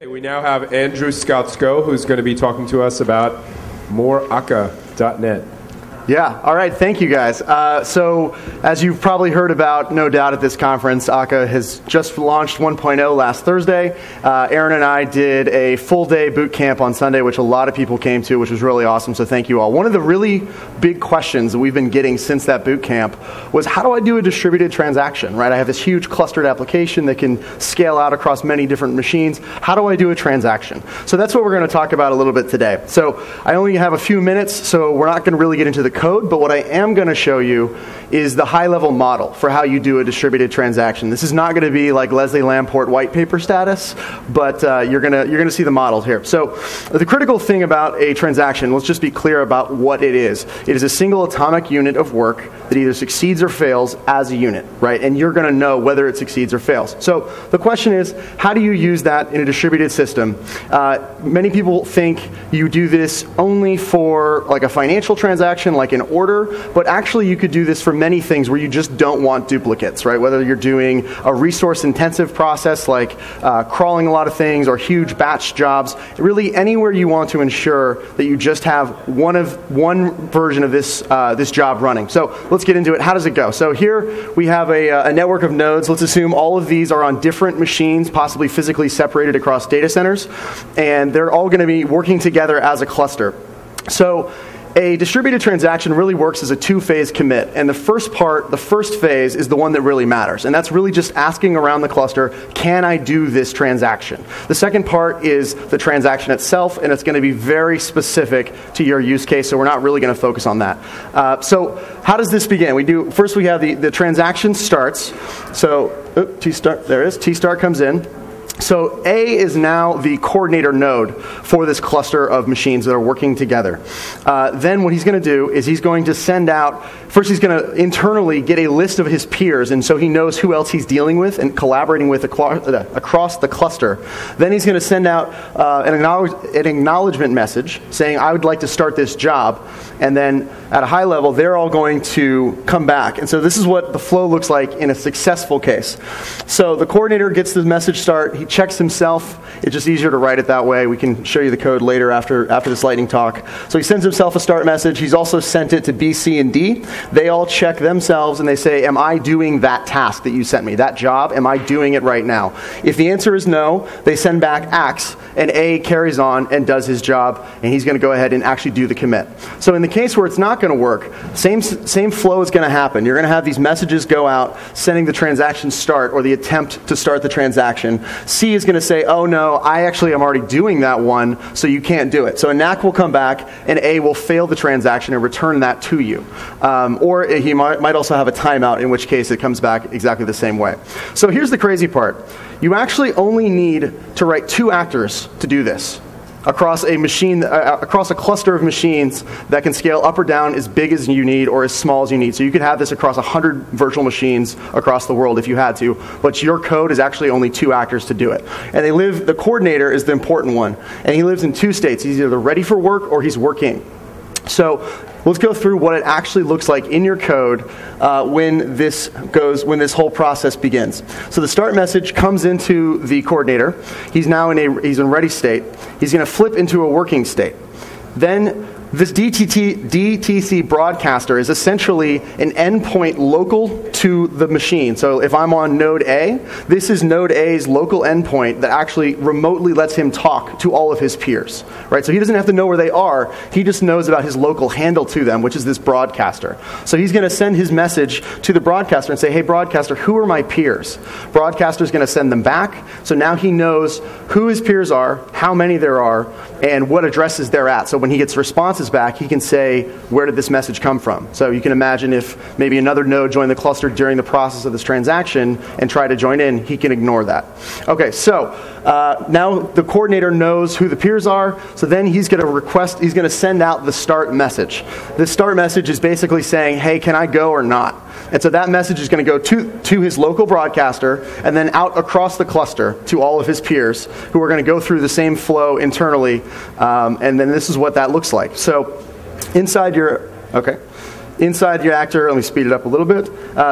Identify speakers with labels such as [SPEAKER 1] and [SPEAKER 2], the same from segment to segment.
[SPEAKER 1] We now have Andrew Skotzko, who's going to be talking to us about moreaka.net.
[SPEAKER 2] Yeah, all right, thank you guys. So as you've probably heard about, no doubt at this conference, Akka has just launched 1.0 last Thursday. Aaron and I did a full day boot camp on Sunday, which a lot of people came to, which was really awesome, so thank you all. One of the really big questions that we've been getting since that boot camp was, how do I do a distributed transaction, right? I have this huge clustered application that can scale out across many different machines. How do I do a transaction? So that's what we're going to talk about a little bit today. So I only have a few minutes, so we're not going to really get into the code, but what I am going to show you is the high-level model for how you do a distributed transaction. This is not going to be like Leslie Lamport white paper status, but you're going to see the models here. So the critical thing about a transaction, let's just be clear about what it is. It is a single atomic unit of work that either succeeds or fails as a unit, right? And you're going to know whether it succeeds or fails. So the question is, how do you use that in a distributed system? Many people think you do this only for like a financial transaction, like an order, but actually you could do this for many things where you just don't want duplicates, right? Whether you're doing a resource-intensive process like crawling a lot of things or huge batch jobs, really anywhere you want to ensure that you just have one version of this job running. So let's get into it. How does it go? So here we have a network of nodes. Let's assume all of these are on different machines, possibly physically separated across data centers, and they're all going to be working together as a cluster. So a distributed transaction really works as a two-phase commit, and the first phase is the one that really matters, and that's really just asking around the cluster, can I do this transaction? The second part is the transaction itself, and it's going to be very specific to your use case, so we're not really going to focus on that. So how does this begin? First we have the transaction starts. So T-start comes in. So A is now the coordinator node for this cluster of machines that are working together. Then what he's going to do is he's going to send out, first he's going to internally get a list of his peers, and so he knows who else he's dealing with and collaborating with across the cluster. Then he's going to send out an acknowledgement message saying, I would like to start this job. And then at a high level, they're all going to come back. And so this is what the flow looks like in a successful case. So the coordinator gets the message start. He checks himself. It's just easier to write it that way. We can show you the code later after this lightning talk. So he sends himself a start message. He's also sent it to B, C, and D. They all check themselves, and they say, am I doing that task that you sent me, that job? Am I doing it right now? If the answer is no, they send back X, and A carries on and does his job, and he's going to go ahead and actually do the commit. So in the case where it's not going to work, same flow is going to happen. You're going to have these messages go out, sending the transaction start or the attempt to start the transaction. C is going to say, oh no, I actually am already doing that one, so you can't do it. So a NAC will come back, and A will fail the transaction and return that to you. Or he might also have a timeout, in which case it comes back exactly the same way. So here's the crazy part. You actually only need to write two actors to do this across a machine, across a cluster of machines that can scale up or down as big as you need or as small as you need. So you could have this across 100 virtual machines across the world if you had to, but your code is actually only two actors to do it. And the coordinator is the important one, and he lives in two states. He's either ready for work or he's working. So let's go through what it actually looks like in your code when this whole process begins. So the start message comes into the coordinator. He's now in ready state. He's going to flip into a working state. Then this DTC broadcaster is essentially an endpoint local to the machine. So if I'm on node A, this is node A's local endpoint that actually remotely lets him talk to all of his peers, right? So he doesn't have to know where they are. He just knows about his local handle to them, which is this broadcaster. So he's going to send his message to the broadcaster and say, hey, broadcaster, who are my peers? Broadcaster's going to send them back. So now he knows who his peers are, how many there are, and what addresses they're at. So when he gets responses back, he can say, where did this message come from? So you can imagine if maybe another node joined the cluster during the process of this transaction and tried to join in, he can ignore that. Okay, so now the coordinator knows who the peers are, so then he's going to send out the start message. The start message is basically saying, hey, can I go or not? And so that message is going to go to his local broadcaster and then out across the cluster to all of his peers who are going to go through the same flow internally. And then this is what that looks like. So inside your, okay. inside the actor, let me speed it up a little bit.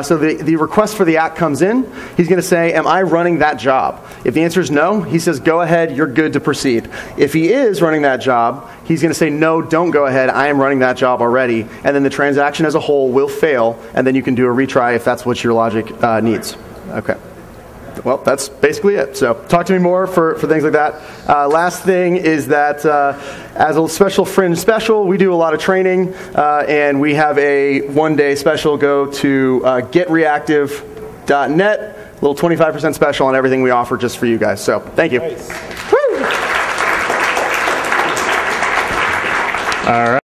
[SPEAKER 2] So the request for the act comes in. He's going to say, am I running that job? If the answer is no, he says, go ahead, you're good to proceed. If he is running that job, he's going to say, no, don't go ahead, I am running that job already. And then the transaction as a whole will fail, and then you can do a retry if that's what your logic needs. Okay. Well, that's basically it. So talk to me more for things like that. Last thing is that as a special fringe special, we do a lot of training, and we have a one-day special. Go to getreactive.net, little 25% special on everything we offer just for you guys. So thank you.
[SPEAKER 1] Nice. All right.